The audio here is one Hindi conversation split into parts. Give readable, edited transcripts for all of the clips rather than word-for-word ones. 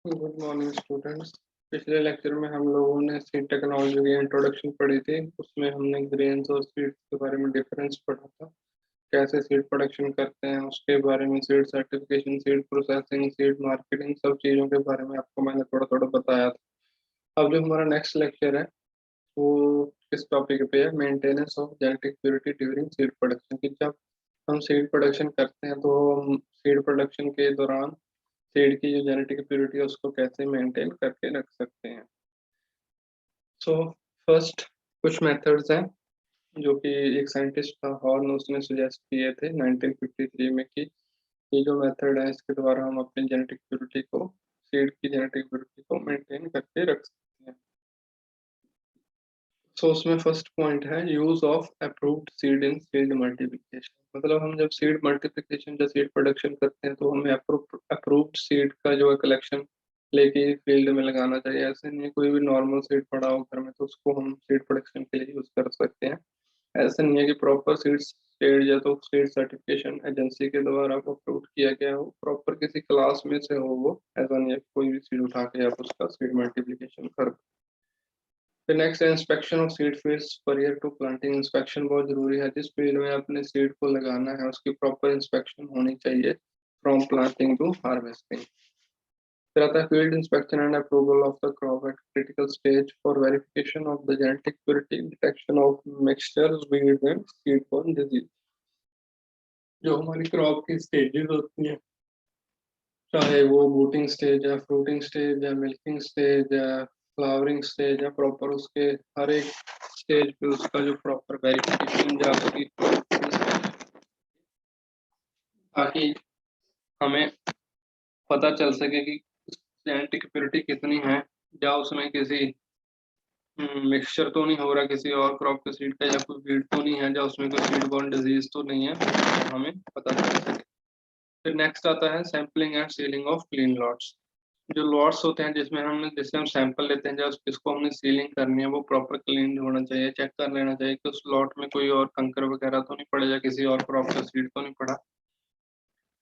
Good morning students. पिछले लेक्चर में हम लोगों ने सीड टेक्नोलॉजी की इंट्रोडक्शन पढ़ी थी। उसमें हमने ग्रेन्स और सीड्स के बारे में डिफरेंस पढ़ा था, कैसे सीड प्रोडक्शन करते हैं उसके बारे में, seed certification, seed processing, seed marketing, सब चीज़ों के बारे में आपको मैंने थोड़ा थोड़ा बताया था। अब जो हमारा नेक्स्ट लेक्चर है वो किस टॉपिक पे है, maintenance of genetic purity during seed production. की जब हम सीड प्रोडक्शन करते हैं तो हम सीड प्रोडक्शन के दौरान सीड की जो जेनेटिक प्योरिटी है उसको कैसे मेंटेन करके रख सकते हैं। सो फर्स्ट कुछ मेथड्स हैं जो कि एक साइंटिस्ट था हॉर्न, उसने सुजेस्ट किए थे 1953 में कि ये जो मेथड है इसके द्वारा हम अपनी जेनेटिक प्योरिटी को, सीड की जेनेटिक प्योरिटी को मेंटेन करके रख सकते हैं। सो उसमें फर्स्ट पॉइंट है use of approved seed in seed multiplication. मतलब हम जब सीड मल्टीप्लिकेशन या सीड प्रोडक्शन करते हैं तो हमें अप्रूव्ड सीड का जो है कलेक्शन लेके फील्ड में लगाना चाहिए। ऐसे नहीं कोई भी नॉर्मल सीड पड़ा हो घर में तो उसको हम सीड प्रोडक्शन के लिए यूज कर सकते हैं। ऐसा नहीं है कि प्रॉपर सीड या तो सीड सर्टिफिकेशन एजेंसी के द्वारा अप्रूव किया गया हो, प्रॉपर किसी क्लास में से हो वो। ऐसा नहीं है कि कोई भी सीड उठा के आप उसका सीड मल्टीप्लिकेशन कर दो। फिर नेक्स्ट है inspection of seed fields prior to planting. Inspection बहुत जरूरी है। जिस फील्ड में अपने सीड को लगाना है उसकी प्रॉपर इंस्पेक्शन होनी चाहिए फ्रॉम प्लांटिंग टू हार्वेस्टिंग। फिर आता है field inspection and approval of the crop eight critical stage for verification of the genetic purity, detection of mixtures, weeds and seed borne disease. जो हमारी क्रॉप की स्टेजेस होती हैं, चाहे वो बूटिंग स्टेज या फ्रूटिंग स्टेज या मिल्किंग स्टेज या फ्लावरिंग स्टेज या प्रॉपर उसके हर एक स्टेज पे उसका जो प्रॉपर वेरिफिकेशन या उसकी ताकि हमें पता चल सके कि जेनेटिक प्योरिटी कितनी है, या उसमें किसी मिक्सचर तो नहीं हो रहा किसी और क्रॉप के सीड का, या कोई वीड तो नहीं है, या उसमें कोई सीड बॉर्न डिजीज तो नहीं है, तो हमें पता चल सके। फिर नेक्स्ट आता है sampling and ceiling of clean lots. जो लॉट्स होते हैं जिसमें हमने जिससे हम सैंपल लेते हैं, जब जिसको हमने सीलिंग करनी है वो प्रॉपर क्लीन होना चाहिए। चेक कर लेना चाहिए कि उस लॉट में कोई और कंकर वगैरह तो नहीं पड़े या किसी और क्रॉप का सीड तो नहीं पड़ा।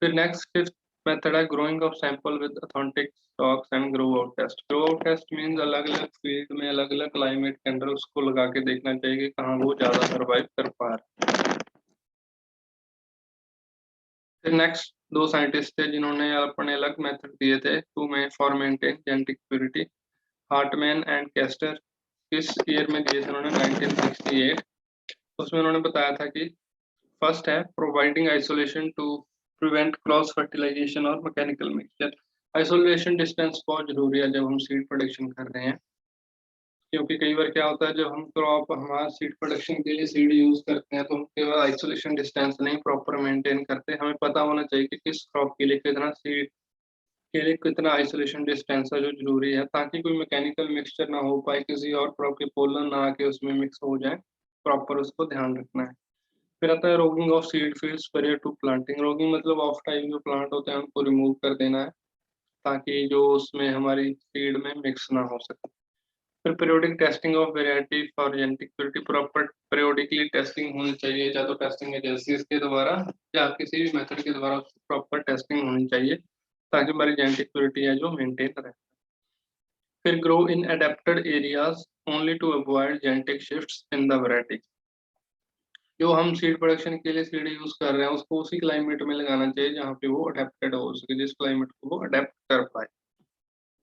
फिर नेक्स्ट फिफ्थ मेथड है growing of sample with authentic stocks and grow out test. Grow out test means अलग अलग फील्ड में अलग अलग क्लाइमेट के अंदर उसको लगा के देखना चाहिए कि कहाँ वो ज्यादा सर्वाइव कर पा रहा है। फिर नेक्स्ट दो साइंटिस्ट थे जिन्होंने अपने अलग मेथड दिए थे टू में for maintain genetic purity, Hartmann and Kester. किस ईयर में दिए थे उन्होंने? 1968। उसमें उन्होंने बताया था कि फर्स्ट है providing isolation to prevent cross fertilisation और मैकेनिकल मिक्सचर। आइसोलेशन डिस्टेंस बहुत जरूरी है जब हम सीड प्रोडक्शन कर रहे हैं, क्योंकि कई बार क्या होता है जब हम क्रॉप हमारा सीड प्रोडक्शन के लिए सीड यूज करते हैं तो हम केवल आइसोलेशन डिस्टेंस नहीं प्रॉपर मेंटेन करते। हमें पता होना चाहिए कि किस क्रॉप के लिए कितना सीड के लिए कितना आइसोलेशन डिस्टेंस है जो जरूरी है, ताकि कोई मैकेनिकल मिक्सचर ना हो पाए, किसी और क्रॉप के पोलन ना आके उसमें मिक्स हो जाए। प्रॉपर उसको ध्यान रखना है। फिर आता है roguing of seed fields prior to planting. Roguing मतलब ऑफ टाइम जो प्लांट होते हैं उनको रिमूव कर देना है, ताकि जो उसमें हमारी सीड में मिक्स ना हो सके। फिर periodic testing of variety for genetic purity. Proper periodically testing होनी चाहिए, या तो टेस्टिंग एजेंसीज के द्वारा या किसी भी मेथड के द्वारा प्रॉपर टेस्टिंग होनी चाहिए, ताकि हमारी जेनेटिक प्योरिटी है जो मेंटेन रहे। फिर grow in adapted areas only to avoid genetic shifts in the variety. जो हम सीड प्रोडक्शन के लिए सीड यूज कर रहे हैं उसको उसी क्लाइमेट में लगाना चाहिए जहाँ पे वो अडेप्टेड हो सके, जिस क्लाइमेट को वो अडेप्ट कर पाए।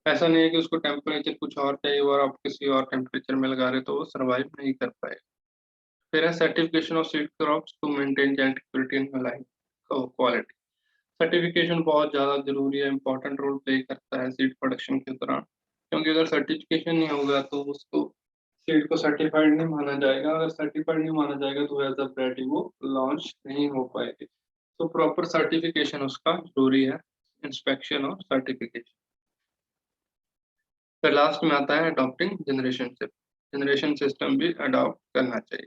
ऐसा नहीं है कि उसको टेम्परेचर कुछ और चाहिए और आप किसी और टेम्परेचर में लगा रहे तो वो सर्वाइव नहीं कर पाए। फिर है certification of seed crops to maintain genetic purity and line quality. Certification बहुत ज़्यादा जरूरी है, इंपॉर्टेंट रोल प्ले करता है सीड प्रोडक्शन के दौरान, क्योंकि अगर सर्टिफिकेशन नहीं होगा तो उसको सीड को सर्टिफाइड नहीं माना जाएगा। अगर सर्टिफाइड नहीं माना जाएगा तो एज अ वैरायटी वो लॉन्च नहीं हो पाएगी। तो प्रॉपर सर्टिफिकेशन उसका जरूरी है, इंस्पेक्शन और सर्टिफिकेशन। फिर लास्ट में आता है अडॉप्टिंग जनरेशन सिस्टम भी अडॉप्ट करना चाहिए।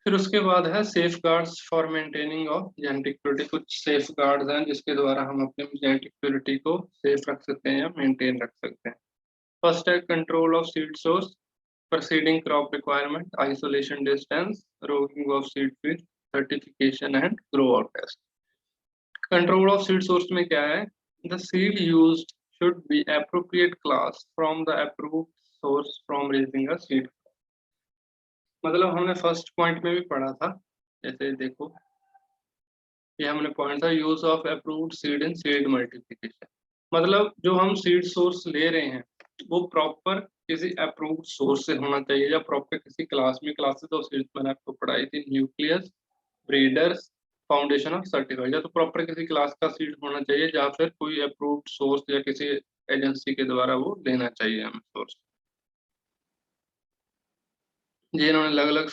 फिर उसके बाद है safe guards for maintaining of genetic purity. कुछ सेफ गार्ड्स हैं जिसके द्वारा हम अपने जेनेटिक प्योरिटी को सेफ रख सकते हैं या मेंटेन रख सकते हैं। फर्स्ट है control of seed source, proceeding crop requirement, isolation distance, roguing of seed feed, certification and grow out test. Control of seed source में क्या है? The seed used should be appropriate class from the approved source from raising a seed. मतलब हमने फर्स्ट पॉइंट में भी पढ़ा था, जैसे देखो ये हमने पॉइंट था use of approved seed in seed multiplication. मतलब जो हम सीड सोर्स ले रहे हैं वो प्रॉपर किसी अप्रूव्ड सोर्स से होना चाहिए या प्रॉपर किसी क्लास में, क्लासेस ऑफ सीड्स मैंने आपको पढ़ाई थी, न्यूक्लियस, ब्रीडर्स, फाउंडेशन और सर्टिफाइड, या तो प्रॉपर किसी क्लास का सीड होना चाहिए या फिर कोई अप्रूव्ड सोर्स या किसी एजेंसी के द्वारा वो लेना चाहिए हमें सोर्स। ये इन्होंने अलग अलग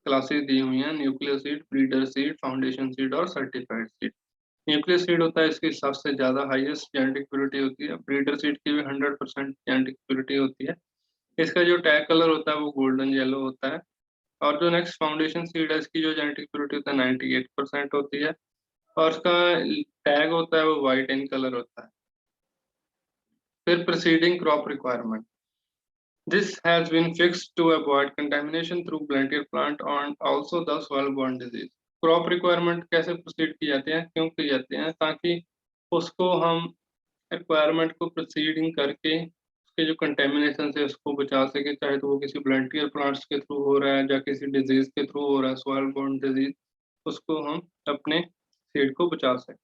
क्लासेस दी हुई हैं, nuclear seed, breeder seed, foundation seed और सर्टिफाइड सीड। न्यूक्लियर सीड होता है इसकी सबसे ज्यादा हाईएस्ट जेनेटिक प्योरिटी होती है, ब्रीडर सीड की भी 100% जेनेटिक प्योरिटी होती है। इसका जो टैग कलर होता है वो गोल्डन येलो होता है। और जो नेक्स्ट फाउंडेशन सीड है इसकी जो जेनेटिक प्योरिटी होता है 98% होती है और इसका टैग होता है वो व्हाइट इन कलर होता है। फिर proceeding crop requirement, this has been fixed to avoid contamination through planted plant and also the soil borne disease। Crop requirement कैसे प्रोसीड की जाती है, क्यों की जाती है, ताकि उसको हम रिक्वायरमेंट को प्रोसीडिंग करके उसके जो कंटेमिनेशन से उसको बचा सके, चाहे तो वो किसी प्लांटियर प्लांट्स के थ्रू हो रहा है या किसी डिजीज के थ्रू हो रहा है, सॉइल बोर्न डिजीज, उसको हम अपने सीड को बचा सकें।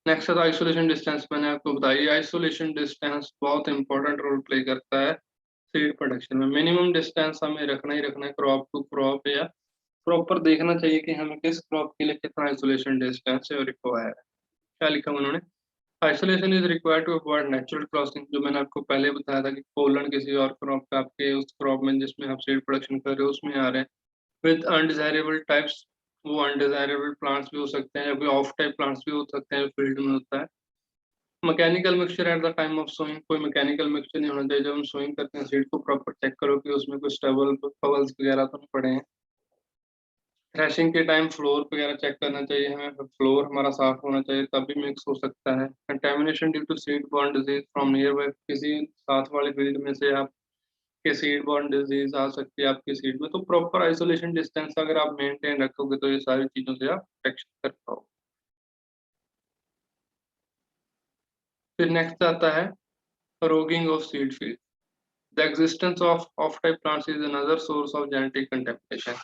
नेक्स्ट है आइसोलेशन डिस्टेंस, मैंने आपको बताई आइसोलेशन डिस्टेंस बहुत इंपॉर्टेंट रोल प्ले करता है सीड प्रोडक्शन में। मिनिमम डिस्टेंस हमें रखना ही रखना है क्रॉप टू क्रॉप, या प्रॉपर देखना चाहिए कि हमें किस क्रॉप के लिए कितना आइसोलेशन डिस्टेंस रिक्वायर है। क्या लिखा उन्होंने, isolation is required to avoid natural crossing, जो मैंने आपको पहले बताया था कि पोलन किसी और क्रॉप का आपके उस क्रॉप में जिसमें आप सीड प्रोडक्शन कर रहे हो उसमें आ रहे हैं, विद अनडिजायरेबल टाइप्स, वो अनडिजायरेबल प्लांट्स भी हो सकते हैं या कोई ऑफ टाइप प्लांट्स भी हो सकते हैं फील्ड में होता है। Mechanical mixture at the time of sowing, कोई मैकेनिकल मिक्सचर नहीं होना चाहिए जब हम सोइंग करते हैं सीड को, प्रॉपर चेक करो कि उसमें कुछ स्टबल बबल्स वगैरह तो नहीं पड़े हैं। थ्रेशिंग के टाइम फ्लोर वगैरह चेक करना चाहिए हमें, फ्लोर हमारा साफ होना चाहिए तभी मिक्स हो सकता है। Contamination due to seed borne disease from nearby, किसी साथ वाले फील्ड में से आप के सीड बॉर्न डिजीज आ सकती है आपके सीड में, तो प्रॉपर आइसोलेशन डिस्टेंस अगर आप मेंटेन रखोगे तो ये सारी चीजों से आप प्रोटेक्शन कर पाओगे। फिर नेक्स्ट आता है roguing of seed field, the existence of of type plants is another source of genetic contamination.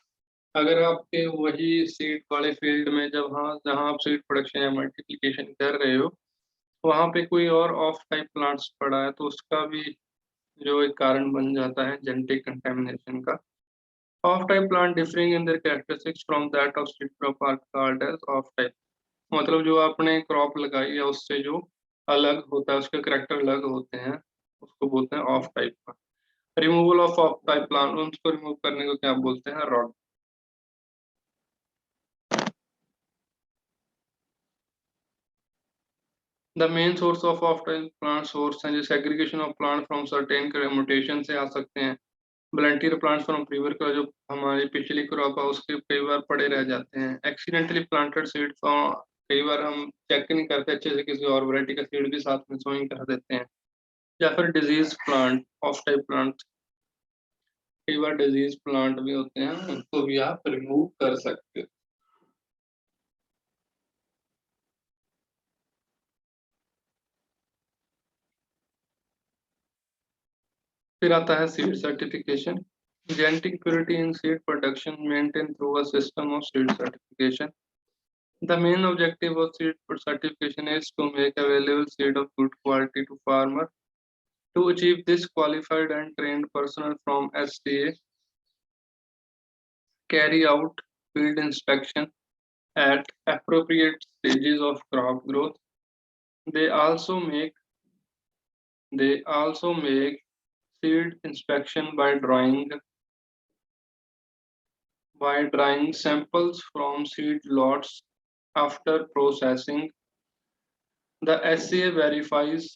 अगर आपके वही सीड वाले फील्ड में जब हाँ जहाँ आप सीड प्रोडक्शन या मल्टीप्लिकेशन कर रहे हो वहाँ पे कोई और ऑफ टाइप प्लांट्स पड़ा है तो उसका भी जो एक कारण बन जाता है जेनेटिक कंटेमिनेशन का। Off type plant differing in their characteristics from that of seed crop are called as off type, मतलब जो आपने क्रॉप लगाई है उससे जो अलग होता है उसके करेक्टर अलग होते हैं उसको बोलते हैं of type. Removal of type plant, उसको रिमूव करने को क्या बोलते हैं, rod. The main source of type plant source हैं जैसे aggregation of plant from certain mutation से आ सकते हैं, ब्लंटियर प्लांट्स फ्रॉम प्रीवियर का जो हमारी पिछली क्रॉप है उसके कई बार पड़े रह जाते हैं, एक्सीडेंटली प्लांटेड सीड फ्रॉम, कई बार हम चेक नहीं करते अच्छे से किसी और वैरायटी का सीड भी साथ में सोइंग कर देते हैं, या फिर disease plant, of type plant, कई बार डिजीज प्लांट भी होते हैं उनको भी आप रिमूव कर सकते हो। फिर आता है seed certification, genetic purity in seed production maintained through a system of seed certification। The main objective of seed certification is to make available seed of good quality to farmer. To achieve this, qualified and trained personnel from SDA carry out field inspection at appropriate stages of crop growth. They also make seed inspection by drying samples from seed lots. After processing, the SCA verifies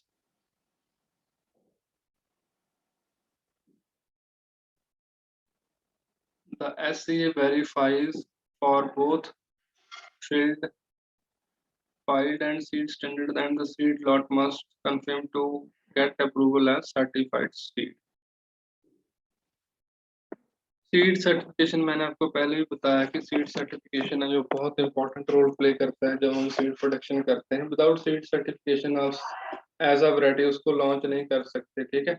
for both field and seed standard, and the seed lot must confirm to get approval as certified seed। Seed certification मैंने आपको पहले भी बताया कि सीड सर्टिफिकेशन है जो बहुत इंपॉर्टेंट रोल प्ले करता है जब हम सीड प्रोडक्शन करते हैं। विदाउट सीड सर्टिफिकेशन आप एज अ वैरायटी उसको लॉन्च नहीं कर सकते, ठीक है।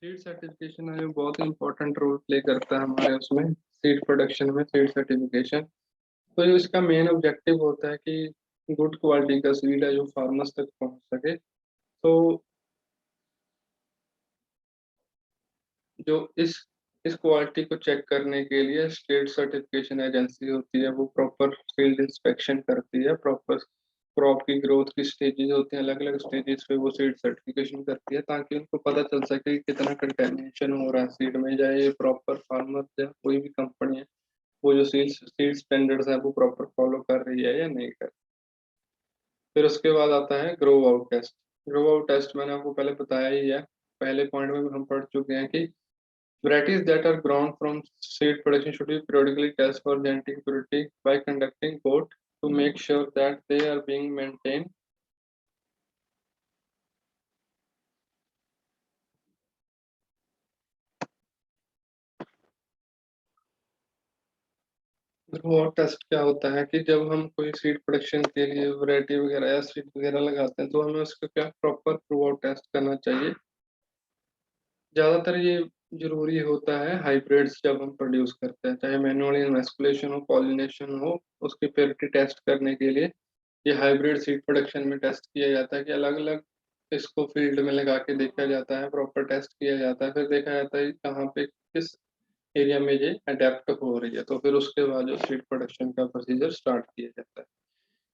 सीड सर्टिफिकेशन है जो बहुत इंपॉर्टेंट रोल प्ले करता है हमारे उसमें सीड प्रोडक्शन में, सीड सर्टिफिकेशन। तो जो इसका मेन ऑब्जेक्टिव होता है कि गुड क्वालिटी का सीड है जो फार्मर्स तक पहुंच सके। तो जो इस क्वालिटी को चेक करने के लिए स्टेट सर्टिफिकेशन एजेंसी होती है, वो प्रॉपर फील्ड इंस्पेक्शन करती है, प्रॉपर क्रॉप की ग्रोथ की स्टेजेस होती हैं, अलग अलग स्टेजेस पे वो सीड सर्टिफिकेशन करती है ताकि उनको पता चल सके कि कितना कंटेमिनेशन हो रहा है सीड में, या ये प्रॉपर फार्मर या कोई भी कंपनी है वो जो सीड स्टैंडर्ड्स है वो प्रॉपर फॉलो कर रही है या नहीं कर रही। फिर उसके बाद आता है grow out test. Grow out test मैंने आपको पहले बताया ही है, पहले पॉइंट में भी हम पढ़ चुके हैं कि varieties that are grown from seed production should be periodically tested for genetic purity by conducting cohort to make sure that they are being maintained. Grow test क्या होता है कि जब हम कोई सीड प्रोडक्शन के लिए वैरायटी वगैरह या सीड वगैरह लगाते हैं तो हमें उसका क्या प्रॉपर ग्रो आउट टेस्ट करना चाहिए। ज़्यादातर ये जरूरी होता है हाइब्रिड्स जब हम प्रोड्यूस करते हैं, चाहे मैनुअल इनवेस्कुलेशन हो, पॉलिनेशन हो, उसकी प्योरिटी टेस्ट करने के लिए ये हाइब्रिड सीड प्रोडक्शन में टेस्ट किया जाता है कि अलग अलग इसको फील्ड में लगा के देखा जाता है, प्रॉपर टेस्ट किया जाता है, फिर देखा जाता है कि कहाँ पे किस एरिया में ये अडेप्ट हो रही है, तो फिर उसके बाद जो सीड प्रोडक्शन का प्रोसीजर स्टार्ट किया जाता है।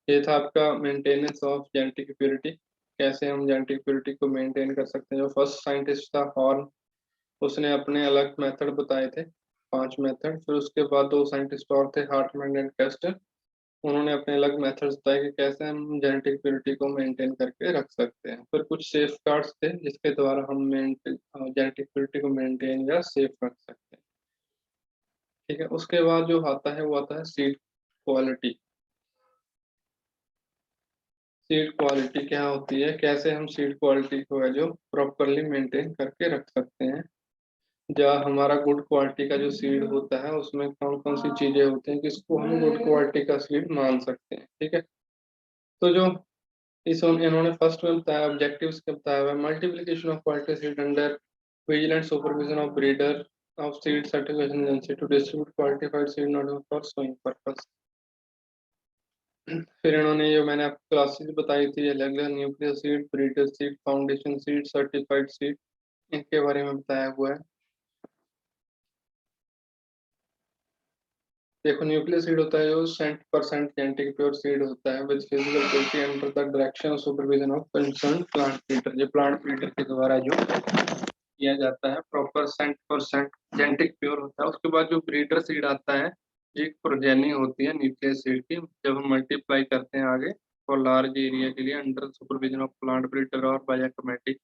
ये था आपका मेंटेनेंस ऑफ जेनेटिक प्योरिटी, कैसे हम जेनेटिक प्योरिटी को मेंटेन कर सकते हैं। जो फर्स्ट साइंटिस्ट था हॉर्न, उसने अपने अलग मेथड बताए थे, 5 मेथड। फिर उसके बाद 2 साइंटिस्ट और थे, हार्टमैन एंड कैस्टर, उन्होंने अपने अलग मेथड्स बताए कि कैसे हम जेनेटिक प्योरिटी को मेंटेन करके रख सकते हैं। फिर कुछ सेफ गार्ड्स थे जिसके द्वारा हम जेनेटिक प्योरिटी को मेंटेन या सेफ रख सकते हैं, ठीक है। उसके बाद जो आता है वो आता है सीड क्वालिटी। सीड क्वालिटी क्या होती है, कैसे हम सीड क्वालिटी को है जो प्रॉपरली मेंटेन करके रख सकते हैं, या हमारा गुड क्वालिटी का जो सीड होता है उसमें कौन कौन सी चीजें होती हैं किसको हम गुड क्वालिटी का सीड मान सकते हैं, ठीक है। तो जो इन्होंने फर्स्ट में बताया ऑब्जेक्टिव्स के बताया हुआ multiplication of quality seed under vigilant supervision of breeder of seed certification agency to distribute qualified seed not for sowing purpose. फिर इन्होंने जो मैंने आपको क्लासेस बताई थी अलग अलग, nuclear seed, breeder seed, foundation seed, certified seed, इनके बारे में बताया हुआ है। देखो न्यूक्लियर सीड होता है जो 100% जेनेटिक प्योर सीड होता है with physical purity under the direction और supervision of concern plant breeder. ये प्लांट ब्रीडर के द्वारा जो किया जाता है प्रॉपर 100% जेनेटिक प्योर होता है। उसके बाद जो ब्रीडर सीड आता है, एक प्रोजेनी होती है न्यूक्लियर सीड की, जब हम मल्टीप्लाई करते हैं आगे फॉर लार्ज एरिया के लिए under supervision of plant breeder और बायोकमेटिक,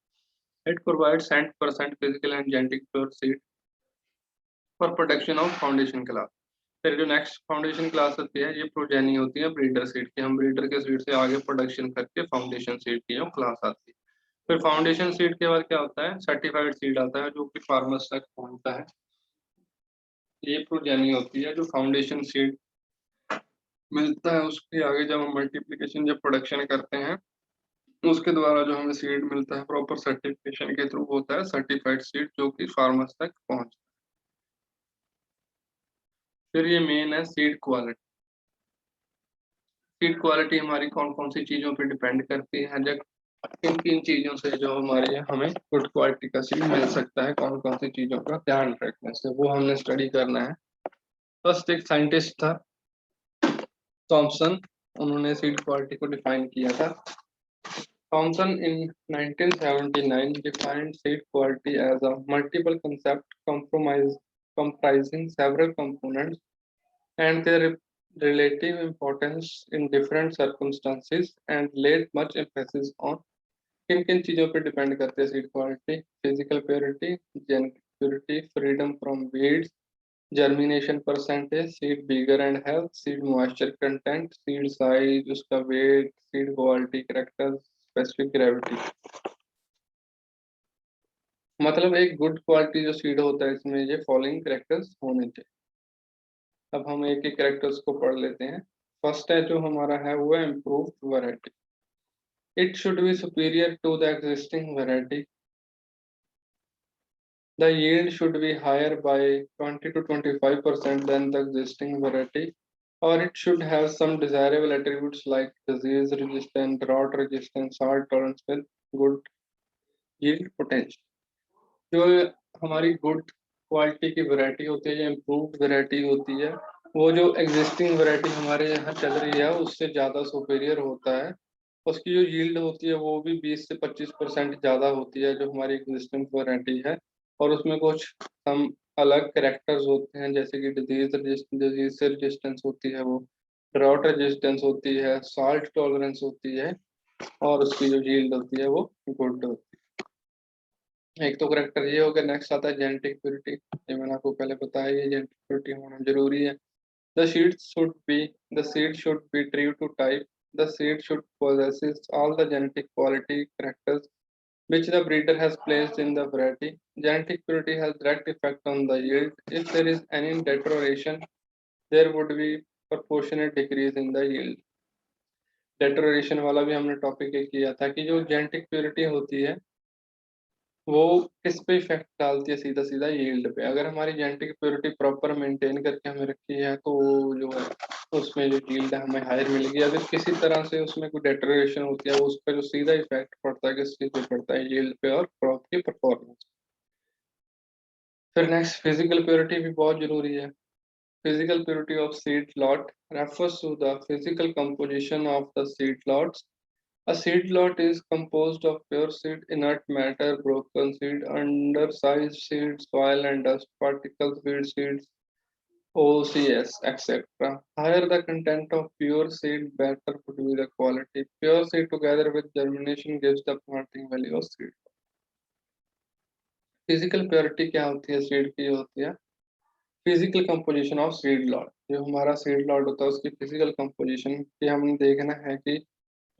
it provides 100% physical and genetic pure seed for protection of foundation class. फिर जो नेक्स्ट फाउंडेशन क्लास होती है ये प्रोजेनी होती है ब्रीडर सीड की, हम ब्रीडर के सीड से आगे प्रोडक्शन करके फाउंडेशन सीड की जो क्लास आती है। फिर फाउंडेशन सीड के बाद क्या होता है, सर्टिफाइड सीड आता है जो कि फार्मर्स तक पहुंचता है। ये प्रोजेनी होती है जो फाउंडेशन सीड मिलता है, उसके आगे जब हम मल्टीप्लिकेशन जब प्रोडक्शन करते हैं उसके द्वारा जो हमें सीड मिलता है प्रॉपर सर्टिफिकेशन के थ्रू होता है सर्टिफाइड सीड जो कि फार्मर्स तक पहुंचता है। फिर ये मेन है सीड क्वालिटी। सीड क्वालिटी हमारी कौन कौन सी चीजों पे डिपेंड करती है, जब किन किन चीजों से जो हमारे हमें गुड क्वालिटी का सीड मिल सकता है, कौन कौन सी चीजों का ध्यान रखने से, वो हमने स्टडी करना है। फर्स्ट एक साइंटिस्ट था थॉमसन, उन्होंने सीड क्वालिटी को डिफाइन किया था। Thompson in 1979 defined seed quality as a multiple concept comprising several components and their relative importance in different circumstances and laid much emphasis on किन किन चीजों पे डिपेंड करते हैं seed quality, physical purity, genetic purity, freedom from weeds, germination percentage, seed vigour and health, seed moisture content, seed size, उसका weight, seed quality character, specific gravity. मतलब एक गुड क्वालिटी जो सीड होता है इसमें ये फॉलोइंग कैरेक्टर्स होने चाहिए। अब हम एक एक कैरेक्टर्स को पढ़ लेते हैं। फर्स्ट है जो हमारा है वो है improved variety. It should be superior to the existing variety. The yield should be higher by 20 to 25% than the existing variety, or it should have some desirable attributes like disease resistance, drought resistance, salt tolerance with good yield potential. जो हमारी गुड क्वालिटी की वैरायटी होती है या इम्प्रूव्ड वैरायटी होती है, वो जो एग्जिस्टिंग वैरायटी हमारे यहाँ चल रही है उससे ज़्यादा सुपेरियर होता है। उसकी जो यील्ड होती है वो भी 20 से 25% ज़्यादा होती है जो हमारी एग्जिस्टिंग वैरायटी है। और उसमें कुछ हम अलग कैरेक्टर्स होते हैं जैसे कि डिजीज से रेजिस्टेंस होती है, वो ड्राउट रेजिस्टेंस होती है, साल्ट टॉलरेंस होती है, और उसकी जो यील्ड होती है वो गुड होती है। एक तो करेक्टर ये हो गया। नेक्स्ट आता है जेनेटिक प्योरिटी। ये मैंने आपको पहले बताया, ये जेनेटिक प्योरिटी होना जरूरी है। The seeds should be the seed should be true to type. The seed should possesses all the genetic quality characters which the breeder has placed in the variety. Genetic purity has direct effect on the yield. If there is any deterioration, there would be proportionate decrease in the yield. Deterioration वाला भी हमने टॉपिक एक किया था कि जो जेनेटिक प्योरिटी होती है वो किस पे इफेक्ट डालती है, सीधा सीधा यील्ड पे। अगर हमारी जेनेटिक प्योरिटी प्रॉपर मेंटेन करके हमें रखी है तो जो है उसमें जो यील्ड है हमें हायर मिलेगी। अगर किसी तरह से उसमें कोई डेटोरेशन होती है वो उस पर जो सीधा इफेक्ट पड़ता है किस चीज पे पड़ता है, यील्ड पे और क्रॉप की परफॉर्मेंस। फिर नेक्स्ट फिजिकल प्योरिटी भी बहुत जरूरी है। Physical purity of seed lot refers to the physical composition of the seed lots. A seed lot is composed of pure seed, inert matter, broken seed, undersized seed, soil and dust particles, weed seeds, OCS, etc. Higher the content of pure seed, better would be the quality. Pure seed together with germination gives the planting value of seed. Physical purity क्या होती है सीड की? होती है physical composition of seed lot. जो हमारा सीड लॉट होता है उसकी फिजिकल कंपोजिशन की हमने देखना है कि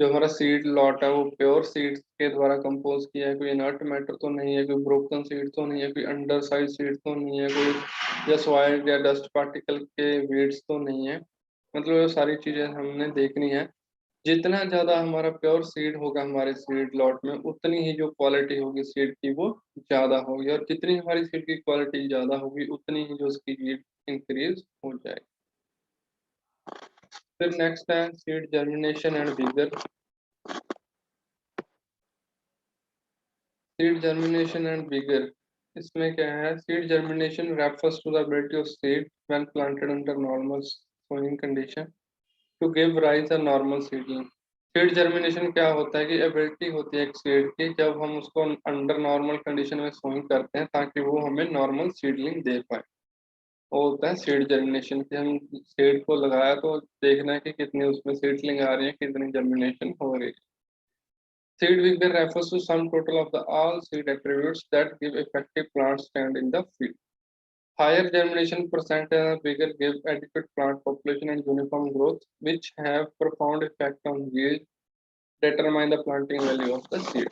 जो हमारा सीड लॉट है वो प्योर सीड्स के द्वारा कंपोज किया है, कोई इनर्ट मैटर तो नहीं है, कोई ब्रोकन सीड तो नहीं है, कोई अंडर साइज सीड तो नहीं है, कोई या सॉइल या डस्ट पार्टिकल के वेट्स तो नहीं है। मतलब ये सारी चीजें हमने देखनी है। जितना ज्यादा हमारा प्योर सीड होगा हमारे सीड लॉट में उतनी ही जो क्वालिटी होगी सीड की वो ज्यादा होगी, और जितनी हमारी सीड की क्वालिटी ज्यादा होगी उतनी ही जो उसकी यील्ड इंक्रीज हो जाएगी। फिर नेक्स्ट है seed germination and vigour. Seed germination and vigour, इसमें क्या है? Seed germination refers to the ability of seed when planted under normal sowing condition to give rise a normal seedling. Seed germination क्या होता है कि एबिलिटी होती है एक सीड की जब हम उसको अंडर नॉर्मल कंडीशन में सोइंग करते हैं ताकि वो हमें नॉर्मल सीडलिंग दे पाए। वो होता है सीड जर्मिनेशन कि हम सीड को लगाया तो देखना है कि कितनी उसमें सीडलिंग आ रही है, कितनी जर्मिनेशन हो रही है। Seed vigor refers to sum total of the all seed attributes that give effective plant stand in the field. Higher germination percent and vigor give adequate plant population and uniform growth, which have profound effect on yield, determine the planting value of the seed.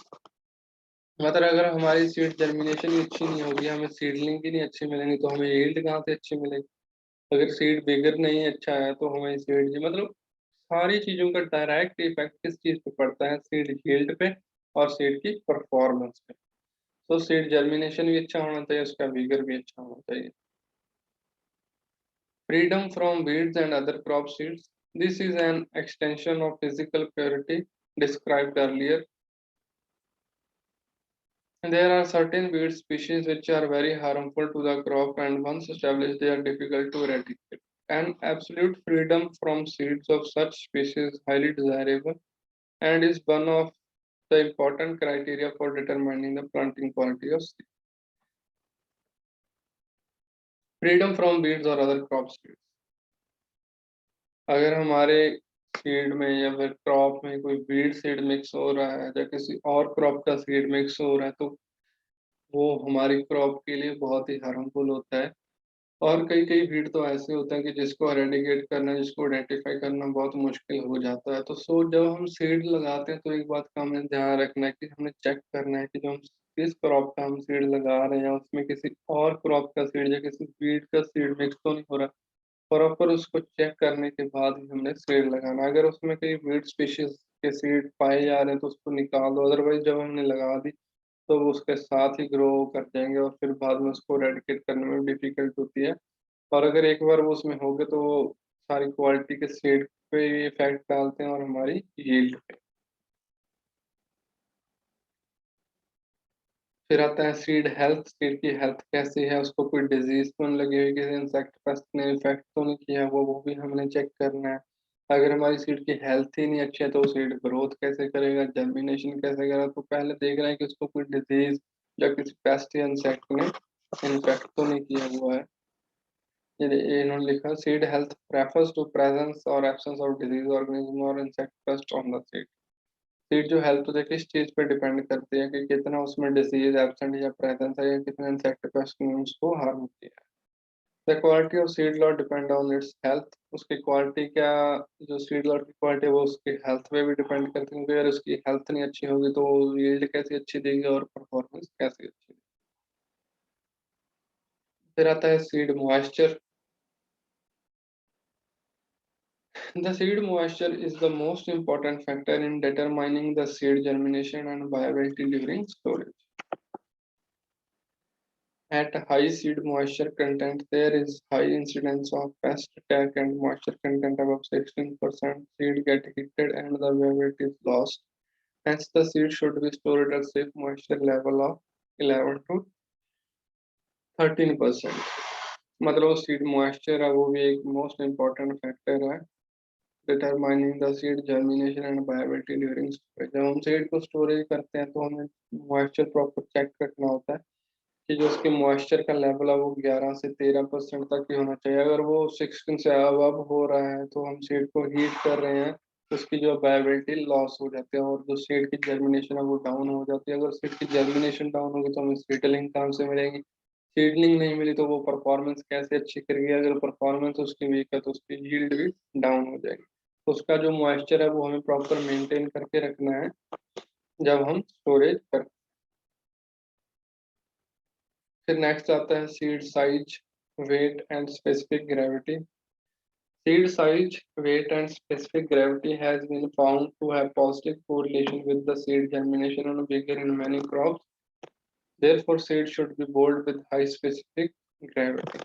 मतलब अगर हमारी सीड जर्मिनेशन ही अच्छी नहीं होगी, हमें सीडलिंग ही नहीं अच्छी मिलेंगी तो हमें यील्ड कहाँ से अच्छी मिलेगी? अगर सीड बिगर नहीं अच्छा है तो हमें सीड मतलब सारी चीजों का डायरेक्ट इफेक्ट किस चीज पे पड़ता है? सीड यील्ड पे और सीड की परफॉर्मेंस पे। तो सीड जर्मिनेशन भी अच्छा होना चाहिए, उसका विगर भी अच्छा होना चाहिए। Freedom from weeds and other crop seeds. This is an extension of physical purity described earlier. There are certain weed species which are very harmful to the crop and once established they are difficult to eradicate. An absolute freedom from seeds of such species is highly desirable and is one of the important criteria for determining the planting quality of seed. Freedom from weeds or other crop seeds. अगर हमारे सीड में या फिर क्रॉप में कोई वीड सीड मिक्स हो रहा है या किसी और क्रॉप का सीड मिक्स हो रहा है तो वो हमारी क्रॉप के लिए बहुत ही हार्मफुल होता है। और कई कई वीड तो ऐसे होते हैं कि जिसको एरेडिकेट करना, जिसको आइडेंटिफाई करना बहुत मुश्किल हो जाता है। तो जब हम सीड लगाते हैं तो एक बात का हमें ध्यान रखना है कि हमें चेक करना है कि जो हम किस क्रॉप का हम सीड लगा रहे हैं, उसमें किसी और क्रॉप का सीड या किसी वीड का सीड मिक्स तो नहीं हो रहा। प्रॉपर उसको चेक करने के बाद ही हमने सीड लगाना। अगर उसमें कई वीड स्पीशीज के सीड पाए जा रहे हैं तो उसको निकाल दो, अदरवाइज जब हमने लगा दी तो वो उसके साथ ही ग्रो कर जाएंगे और फिर बाद में उसको रेडिकेट करने में डिफिकल्ट होती है। और अगर एक बार वो उसमें हो गए तो वो सारी क्वालिटी के सीड पे इफेक्ट डालते हैं और हमारी यील्ड पे। फिर आता है सीड हेल्थ। सीड की हेल्थ कैसी है, उसको कोई डिजीज तो नहीं लगी हुई, किसी इंसेक्ट पेस्ट ने इफेक्ट तो नहीं किया, वो भी हमने चेक करना है। अगर हमारी सीड की हेल्थ ही नहीं अच्छी है तो सीड ग्रोथ कैसे करेगा, जर्मिनेशन कैसे करेगा। तो पहले देख रहे हैं कि उसको कोई डिजीज या किसी पेस्ट या इंसेक्ट ने इन्फेक्ट तो नहीं किया हुआ है। ये इन्होंने लिखा seed health refers to presence और एब्सेंस ऑफ डिजीज ऑर्गेनिज्म और insect pest on the seed. Seed जो हेल्थ होती है किस चीज पे डिपेंड करती है कि कितना उसमें डिसीज एब्सेंट या प्रेजेंस है या कितने इंसेक्ट पेस्ट ने उसको हार्म किया है। The quality of seed lot depend on it's health. उसकी क्वालिटी क्या, जो सीड लॉट की क्वालिटी है वो उसकी हेल्थ पे भी डिपेंड करती है, क्योंकि अगर उसकी हेल्थ नहीं अच्छी होगी तो यील्ड कैसी अच्छी देगी और परफॉर्मेंस कैसी अच्छी देगी। फिर आता है seed moisture. The seed moisture is the most important factor in determining the seed germination and viability during storage. At high seed moisture content, there is high incidence of pest attack and moisture content above 16%. Seed get heated and the viability is lost. Hence, the seed should be stored at safe moisture level of 11 to 13%. मतलब सीड मॉइस्चर है वो भी एक मोस्ट इम्पॉर्टेंट फैक्टर है determining the seed germination and viability during storage. जब हम सीड को स्टोरेज करते हैं तो हमें मॉइस्चर प्रॉपर चेक रखना होता है कि जो उसके मॉइस्चर का लेवल है वो 11 से 13% तक ही होना चाहिए। अगर वो 16 से अब हो रहा है तो हम सीड को हीट कर रहे हैं तो उसकी जो वायबिलिटी लॉस हो जाती है और जो सीड की जर्मिनेशन है वो डाउन हो जाती है। अगर सीड की जर्मिनेशन डाउन होगी तो हमें सीडलिंग कहाँ से मिलेगी, सीडलिंग नहीं मिली तो वो परफॉर्मेंस कैसे अच्छी करेगी, अगर परफॉर्मेंस उसकी वीक है तो उसकी यील्ड भी डाउन हो जाएगी। तो उसका जो मॉइस्चर है वो हमें प्रॉपर मेंटेन करके रखना है जब हम स्टोरेज कर। फिर नेक्स्ट आता है seed size, weight and specific gravity. Seed size, weight, and specific gravity has been found to have positive correlation with the seed germination and vigor in many crops. Therefore, seed should be bold with high specific gravity.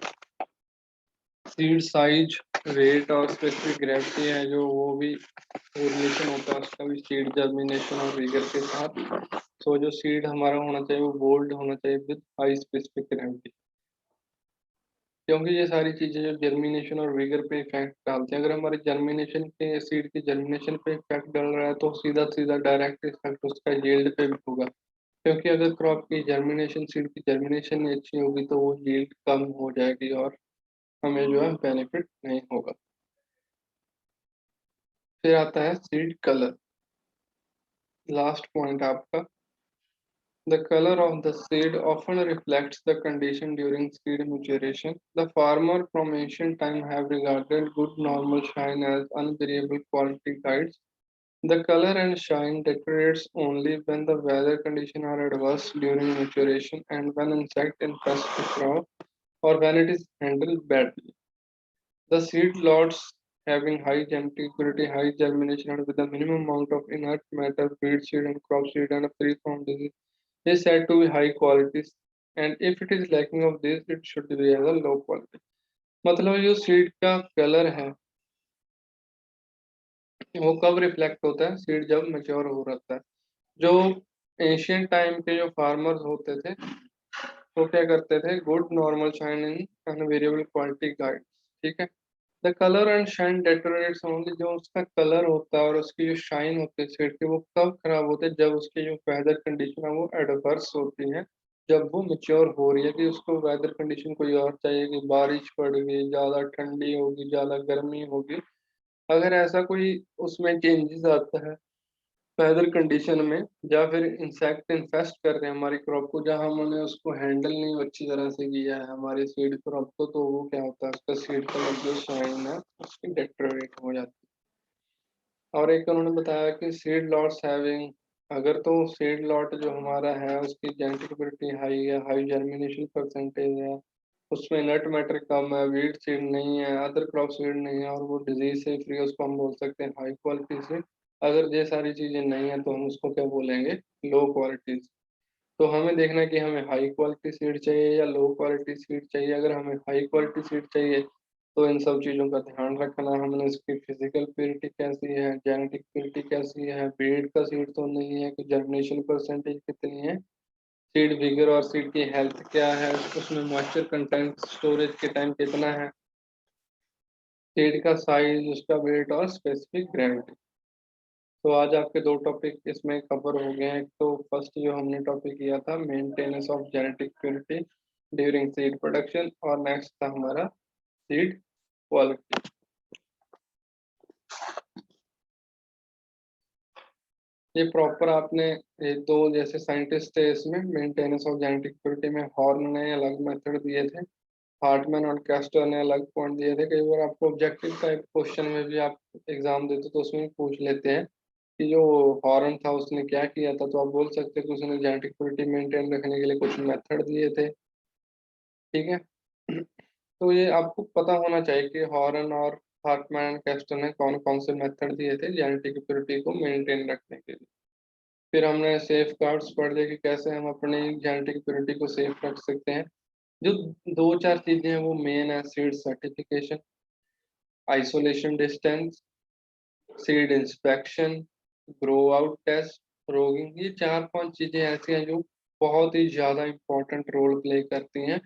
Seed size, weight और स्पेसिफिक ग्रेविटी है जो वो भी कोरिलेशन होता है उसका भी सीड जर्मिनेशन और विगर के साथ। तो जो सीड हमारा होना चाहिए वो बोल्ड होना चाहिए विद हाई स्पेसिफिक ग्रेविटी, क्योंकि ये सारी चीजें जो जर्मिनेशन और विगर पे इफेक्ट डालती हैं। अगर हमारे जर्मिनेशन के सीड की जर्मिनेशन पे इफेक्ट डाल रहा है तो सीधा सीधा डायरेक्ट इफेक्ट उसका यील्ड पे भी होगा, क्योंकि अगर क्रॉप की जर्मिनेशन, सीड की जर्मिनेशन नहीं अच्छी होगी तो वो यील्ड कम हो जाएगी और हमें जो है बेनिफिट नहीं होगा। फिर आता है सीड कलर, लास्ट पॉइंट आपका। The color of the seed often reflects the condition during seed maturation. The farmer from ancient time have regarded good normal shine as unvariable quality guides. The color and shine deteriorates only when the weather conditions are adverse during maturation and when insect infest the crop or when it is handled badly. The seed lots having high genetic purity, high germination, and with a minimum amount of inert matter, feed seed and crop seed, and free from disease, is said to be high quality. And if it is lacking of this, it should be as a low quality. मतलब जो सीड का कलर है वो कब रिफ्लेक्ट होता है, सीड जब मेच्योर हो रहता है। जो एशियंट टाइम के जो फार्मर्स होते थे वो क्या करते थे, good normal shine in unvariable quality guide, ठीक है। The colour and shine deteriorates only, जो उसका कलर होता है और उसकी जो शाइन होती है सीड की वो कब खराब होते हैं, जब उसकी जो वेदर कंडीशन है वो एडवर्स होती है, जब वो मेच्योर हो रही है कि उसको वेदर कंडीशन कोई और चाहिए कि बारिश पड़ गई, ज्यादा ठंडी होगी, ज्यादा गर्मी होगी। अगर ऐसा कोई उसमें चेंजेस आता है वेदर कंडीशन में या फिर इंसेक्ट इन्फेस्ट कर रहे हैं हमारी क्रॉप को, जहाँ हमने उसको हैंडल नहीं अच्छी तरह से किया है हमारी सीड क्रॉप को, तो वो क्या होता है उसका सीड कलर जो शाइन है उसकी डेटोरेट हो जाती है। और एक उन्होंने बताया कि सीड लॉट्स हैविंग अगर तो सीड लॉट जो हमारा है उसकी जेनेटिक प्योरिटी हाई है, हाई जर्मिनेशन परसेंटेज है, उसमें नट मैटर कम है, वीट सीड नहीं है, अदर क्रॉप सीड नहीं है और वो डिजीज से फ्री, उसको हम बोल सकते हैं हाई क्वालिटी सीड। अगर ये सारी चीजें नहीं है तो हम उसको क्या बोलेंगे, लो क्वालिटी। तो हमें देखना है कि हमें हाई क्वालिटी सीड चाहिए या लो क्वालिटी सीड चाहिए। अगर हमें हाई क्वालिटी सीड चाहिए तो इन सब चीज़ों का ध्यान रखना है हमने, इसकी फिजिकल प्योरिटी कैसी है, जेनेटिक प्योरिटी कैसी है, ब्रीड का सीड तो नहीं है, कि जर्मिनेशन परसेंटेज कितनी है, सीड विगर और सीड की हेल्थ क्या है, उसमें मॉइस्चर कंटेंट स्टोरेज के टाइम कितना है, सीड का साइज, उसका वेट और स्पेसिफिक ग्रेविटी। तो आज आपके दो टॉपिक इसमें कवर हो गए हैं। एक तो फर्स्ट जो हमने टॉपिक किया था maintenance of genetic purity during seed production, और नेक्स्ट था हमारा सीड क्वालिटी। ये प्रॉपर आपने, ये दो जैसे साइंटिस्ट थे इसमें मेंटेनेंस ऑफ जेनेटिक प्योरिटी में, हॉर्न ने अलग मेथड दिए थे, हार्टमैन और कैस्टर ने अलग पॉइंट दिए थे। कई बार आपको ऑब्जेक्टिव टाइप क्वेश्चन में भी आप एग्जाम देते तो उसमें भी पूछ लेते हैं कि जो हॉर्न था उसने क्या किया था, तो आप बोल सकते हैं कि उसने जेनेटिक प्योरिटी मेंटेन रखने के लिए कुछ मेथड दिए थे। ठीक है। तो ये आपको पता होना चाहिए कि हॉर्न और हार्टमैन एंड कैस्टर ने कौन कौन से मेथड दिए थे जेनेटिक प्योरिटी को मेंटेन रखने के लिए। फिर हमने सेफ गार्ड्स पढ़ लिया कि कैसे हम अपनी जेनेटिक प्योरिटी को सेफ रख सकते हैं। जो दो चार चीजें हैं वो मेन है, seed certification, isolation distance, seed inspection, grow out test, roguing. ये चार पांच चीजें ऐसी हैं जो बहुत ही ज्यादा इंपॉर्टेंट रोल प्ले करती हैं।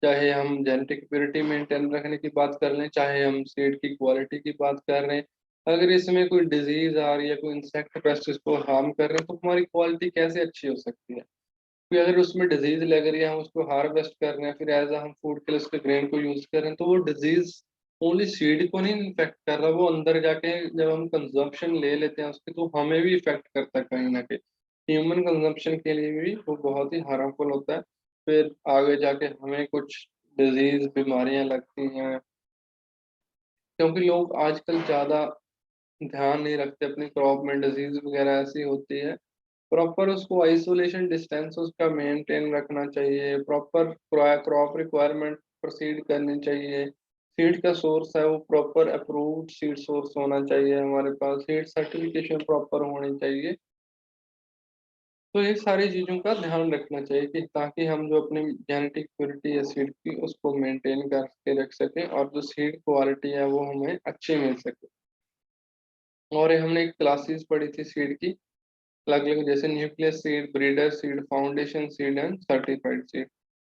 चाहे हम जेनेटिक प्योरिटी मेंटेन रखने की बात कर लें, चाहे हम सीड की क्वालिटी की बात कर रहे हैं, अगर इसमें कोई डिजीज आ रही है, कोई इंसेक्ट पेस्ट इसको हार्म कर रहे हैं, तो हमारी क्वालिटी कैसे अच्छी हो सकती है। क्योंकि अगर उसमें डिजीज लग रही है, हम उसको हार्वेस्ट कर रहे हैं, फिर एज हम फूड के लिए उसके ग्रेन को यूज कर रहे हैं, तो वो डिजीज ओनली सीड को नहीं इन्फेक्ट कर रहा, वो अंदर जाके जब हम कंजम्पशन ले लेते हैं उसके, तो हमें भी इफेक्ट करता है कहीं ना कहीं। ह्यूमन कंजम्पशन के लिए भी वो बहुत ही हार्मफुल होता है। फिर आगे जाके हमें कुछ डिजीज बीमारियां लगती हैं, क्योंकि लोग आजकल ज्यादा ध्यान नहीं रखते अपनी क्रॉप में, डिजीज वगैरह ऐसी होती है। प्रॉपर उसको आइसोलेशन डिस्टेंस उसका मेंटेन रखना चाहिए, प्रॉपर क्रॉप रिक्वायरमेंट प्रोसीड करनी चाहिए, सीड का सोर्स है वो प्रॉपर अप्रूव्ड सीड सोर्स होना चाहिए, हमारे पास सीड सर्टिफिकेशन प्रॉपर होनी चाहिए। तो ये सारी चीज़ों का ध्यान रखना चाहिए कि ताकि हम जो अपनी जेनेटिक प्योरिटी है सीड की उसको मेंटेन करके रख सकें और जो सीड क्वालिटी है वो हमें अच्छी मिल सके। और ये हमने एक क्लासेस पढ़ी थी सीड की अलग अलग, जैसे nucleus seed, breeder seed, foundation seed and certified seed.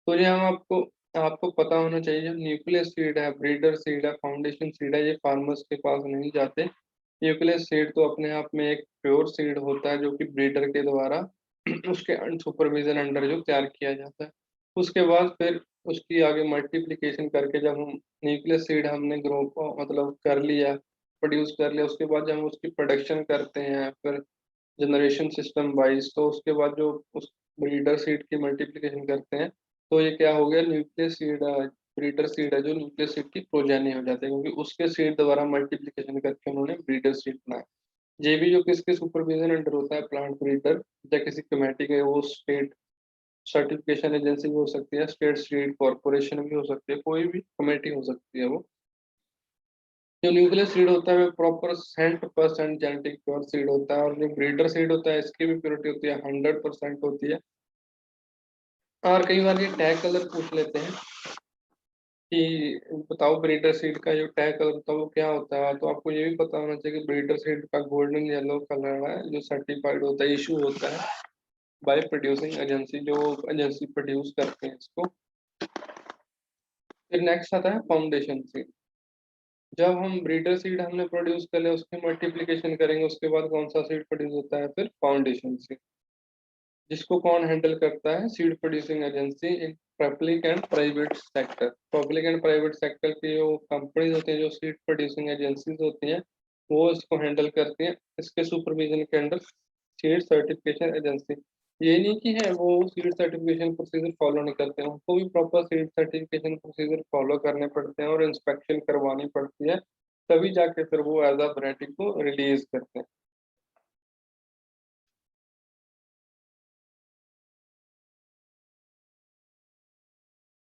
तो ये हम आपको आपको पता होना चाहिए, जो न्यूक्लियस सीड है, ब्रीडर सीड है, फाउंडेशन सीड है, ये फार्मर्स के पास नहीं जाते। न्यूक्लियस सीड तो अपने आप में एक प्योर सीड होता है जो कि ब्रीडर के द्वारा उसके सुपरविजन अंडर जो तैयार किया जाता है। उसके बाद फिर उसकी आगे मल्टीप्लिकेशन करके जब हम न्यूक्लियस सीड हमने ग्रो मतलब कर लिया, प्रोड्यूस कर लिया, उसके बाद जब हम उसकी प्रोडक्शन करते हैं फिर जनरेशन सिस्टम वाइज, तो उसके बाद जो उस ब्रीडर सीड की मल्टीप्लिकेशन करते हैं, तो ये क्या हो गया, न्यूक्लियस सीड, ब्रीडर सीड है जो न्यूक्लियस सीड की प्रोजेनी हो जाती है, क्योंकि उसके सीड द्वारा मल्टीप्लिकेशन करके उन्होंने ब्रीडर सीड बनाया। ये भी जो किसके सुपरविजन अंडर होता है, प्लांट ब्रीडर या किसी कमेटी के, वो स्टेट सर्टिफिकेशन एजेंसी भी हो सकती है, स्टेट सीड कॉर्पोरेशन भी हो सकती है, कोई भी कमेटी हो सकती है वो। जो न्यूक्लियस सीड होता है वो प्रॉपर 100% जेनेटिक प्योर सीड होता है, और जो ब्रीडर सीड होता है इसकी भी प्योरिटी होती है 100% होती है। और कई बार ये टैग कलर पूछ लेते हैं कि बताओ ब्रीडर सीड का जो टैग कलर होता है वो क्या होता है, तो आपको ये भी पता होना चाहिए कि ब्रीडर सीड का गोल्डन येलो कलर है जो सर्टिफाइड होता है, इशू होता है बाय प्रोड्यूसिंग एजेंसी, जो एजेंसी प्रोड्यूस करते हैं इसको। फिर नेक्स्ट आता है फाउंडेशन सीड। जब हम ब्रीडर सीड हमने प्रोड्यूस कर लिया, उसकी मल्टीप्लिकेशन करेंगे, उसके बाद कौन सा सीड प्रोड्यूस होता है, फिर फाउंडेशन सीड, जिसको कौन हैंडल करता है, seed producing agency in public and private sector. Public and private sector की जो कंपनीज होती हैं, जो सीड प्रोड्यूसिंग एजेंसीज होती हैं, वो इसको हैंडल करती हैं। इसके सुपरविजन के अंडर सीड सर्टिफिकेशन एजेंसी। ये नहीं कि है वो सीड सर्टिफिकेशन प्रोसीजर फॉलो नहीं करते हैं, उनको भी proper seed certification procedure follow करने पड़ते हैं और इंस्पेक्शन करवानी पड़ती है, तभी जाके फिर वो एज अ वैरायटी को रिलीज करते हैं।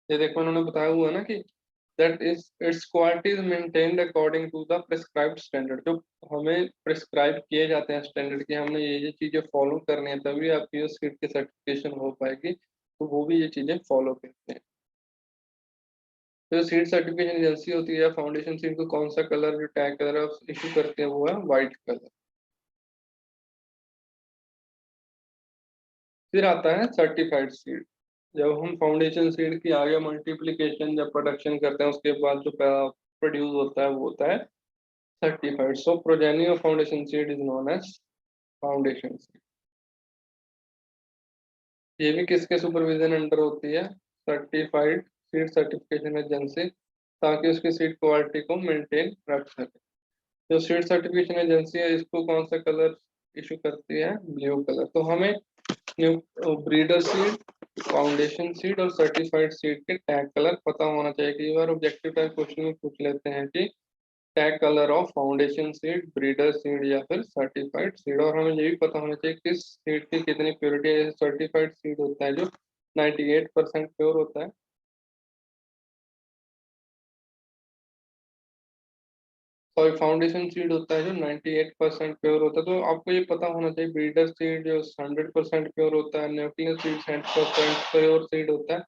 ये देखो इन्होंने बताया हुआ है ना कि that is its quality is maintained according to the prescribed standard। जो हमें प्रिस्क्राइब किए जाते हैं स्टैंडर्ड की, हमने ये चीजें फॉलो करनी है तभी आपकी जो सीट की सर्टिफिकेशन हो पाएगी, तो वो भी ये चीजें फॉलो करते हैं। जो सीट सर्टिफिकेशन एजेंसी होती है फाउंडेशन सीट को कौन सा कलर जो टैग कलर इशू करते हैं वो है व्हाइट कलर। फिर आता है सर्टिफाइड सीड। जब हम फाउंडेशन सीड की आगे मल्टीप्लिकेशन जब प्रोडक्शन करते हैं उसके बाद जो प्रोड्यूस होता है वो होता है certified. So progeny of foundation seed is known as foundation seed. ये भी किसके सुपरविजन अंडर होती है? सर्टिफाइड सीड सर्टिफिकेशन एजेंसी, ताकि उसकी सीड क्वालिटी को मेंटेन रख सके। जो सीड सर्टिफिकेशन एजेंसी है इसको कौन सा कलर इशू करती है? Blue colour. तो हमें new breeder seed, foundation seed और सर्टिफाइड सीड के टैग कलर पता होना चाहिए। कई बार ऑब्जेक्टिव टाइप क्वेश्चन में पूछ लेते हैं कि tag colour of foundation seed, breeder seed या फिर सर्टिफाइड सीड। और हमें ये भी पता होना चाहिए किस सीड की कितनी प्योरिटी है। सर्टिफाइड सीड होता है जो 98% प्योर होता है, और फाउंडेशन सीड होता है जो 98% प्योर होता है। तो आपको ये पता होना चाहिए ब्रीडर सीड जो 100% प्योर होता है, न्यूक्लियस सीड 100% प्योर सीड होता है।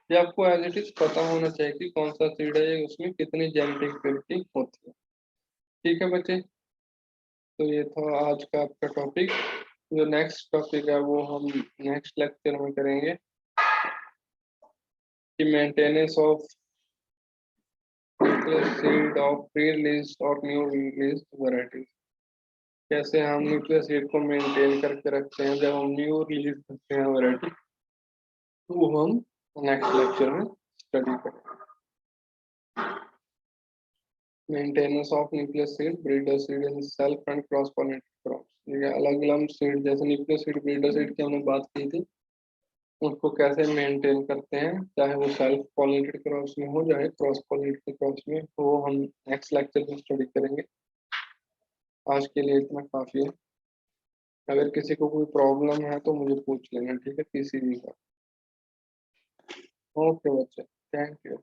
ये आपको एज इट इज पता होना चाहिए कि कौन सा सीड है, ये उसमें कितनी जेनेटिक प्योरिटी होती है। ठीक है बच्चे, तो ये था आज का आपका टॉपिक। जो नेक्स्ट टॉपिक है वो हम नेक्स्ट लेक्चर में करेंगे कि maintenance of nucleus seed of pre release और न्यू रिलीज वैरायटीज। कैसे हम न्यूक्लियस सीड को मेंटेन करके रखते हैं जब हम न्यू रिलीज करते हैं वैरायटी, तो वो हम नेक्स्ट लेक्चर में स्टडी करेंगे। Maintenance of nucleus seed, breeder seed in self and cross pollinated crops. ये अलग अलग सीड जैसे न्यूक्लियस सीड, ब्रीडर सीड की हमने बात की थी, उसको कैसे मेंटेन करते हैं, चाहे वो सेल्फ पॉलिनेटेड क्रॉप्स में हो चाहे क्रॉस पॉलिनेटेड क्रॉप्स में, तो वो हम नेक्स्ट लेक्चर में स्टडी करेंगे। आज के लिए इतना काफी है। अगर किसी को कोई प्रॉब्लम है तो मुझे पूछ लेना, ठीक है, किसी भी का। ओके बच्चे, थैंक यू।